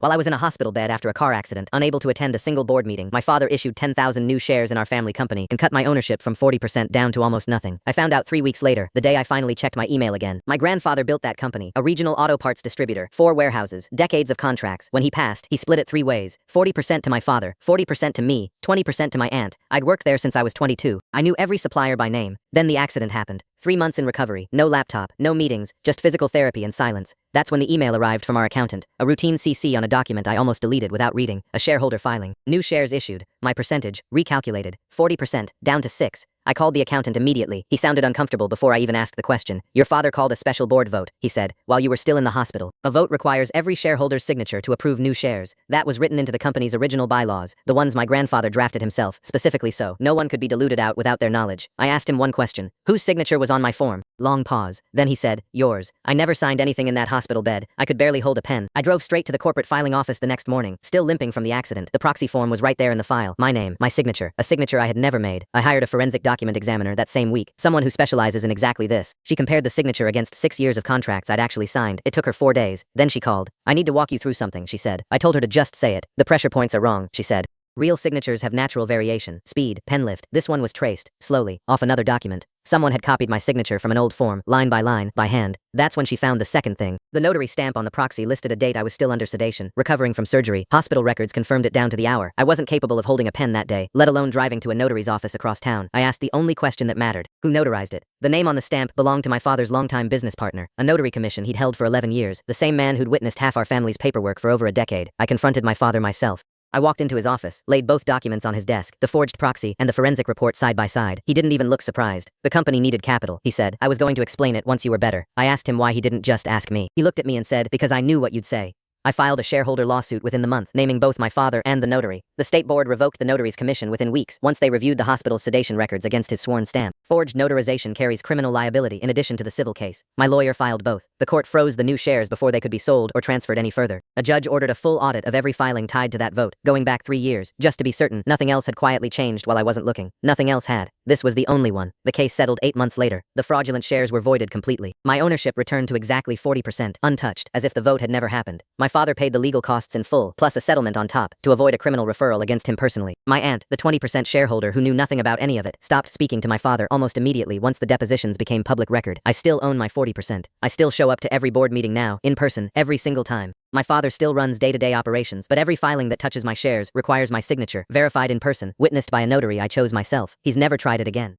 While I was in a hospital bed after a car accident, unable to attend a single board meeting, my father issued 10,000 new shares in our family company and cut my ownership from 40% down to almost nothing. I found out 3 weeks later, the day I finally checked my email again. My grandfather built that company, a regional auto parts distributor, 4 warehouses, decades of contracts. When he passed, he split it 3 ways: 40% to my father, 40% to me, 20% to my aunt. I'd worked there since I was 22. I knew every supplier by name. Then the accident happened. 3 months in recovery, no laptop, no meetings, just physical therapy and silence. That's when the email arrived from our accountant, a routine CC on a document I almost deleted without reading, a shareholder filing. New shares issued, my percentage, recalculated, 40%, down to 6. I called the accountant immediately. He sounded uncomfortable before I even asked the question. Your father called a special board vote, he said, while you were still in the hospital. A vote requires every shareholder's signature to approve new shares. That was written into the company's original bylaws, the ones my grandfather drafted himself, specifically so no one could be diluted out without their knowledge. I asked him one question: whose signature was on my form? Long pause. Then he said, yours. I never signed anything in that hospital bed. I could barely hold a pen. I drove straight to the corporate filing office the next morning, still limping from the accident. The proxy form was right there in the file. My name, my signature, a signature I had never made. I hired a forensic document examiner that same week, someone who specializes in exactly this. She compared the signature against 6 years of contracts I'd actually signed. It took her 4 days. Then she called. I need to walk you through something, she said. I told her to just say it. The pressure points are wrong, she said. Real signatures have natural variation, speed, pen lift. This one was traced, slowly, off another document. Someone had copied my signature from an old form, line, by hand. That's when she found the second thing. The notary stamp on the proxy listed a date I was still under sedation, recovering from surgery. Hospital records confirmed it down to the hour. I wasn't capable of holding a pen that day, let alone driving to a notary's office across town. I asked the only question that mattered: who notarized it? The name on the stamp belonged to my father's longtime business partner, a notary commission he'd held for 11 years, the same man who'd witnessed half our family's paperwork for over a decade. I confronted my father myself. I walked into his office, laid both documents on his desk, the forged proxy and the forensic report side by side. He didn't even look surprised. The company needed capital, he said. I was going to explain it once you were better. I asked him why he didn't just ask me. He looked at me and said, because I knew what you'd say. I filed a shareholder lawsuit within the month, naming both my father and the notary. The state board revoked the notary's commission within weeks, once they reviewed the hospital's sedation records against his sworn stamp. Forged notarization carries criminal liability in addition to the civil case. My lawyer filed both. The court froze the new shares before they could be sold or transferred any further. A judge ordered a full audit of every filing tied to that vote, going back 3 years, just to be certain nothing else had quietly changed while I wasn't looking. Nothing else had. This was the only one. The case settled 8 months later. The fraudulent shares were voided completely. My ownership returned to exactly 40%, untouched, as if the vote had never happened. My father paid the legal costs in full, plus a settlement on top, to avoid a criminal referral against him personally. My aunt, the 20% shareholder who knew nothing about any of it, stopped speaking to my father almost immediately once the depositions became public record. I still own my 40%. I still show up to every board meeting now, in person, every single time. My father still runs day-to-day operations, but every filing that touches my shares requires my signature, verified in person, witnessed by a notary I chose myself. He's never tried it again.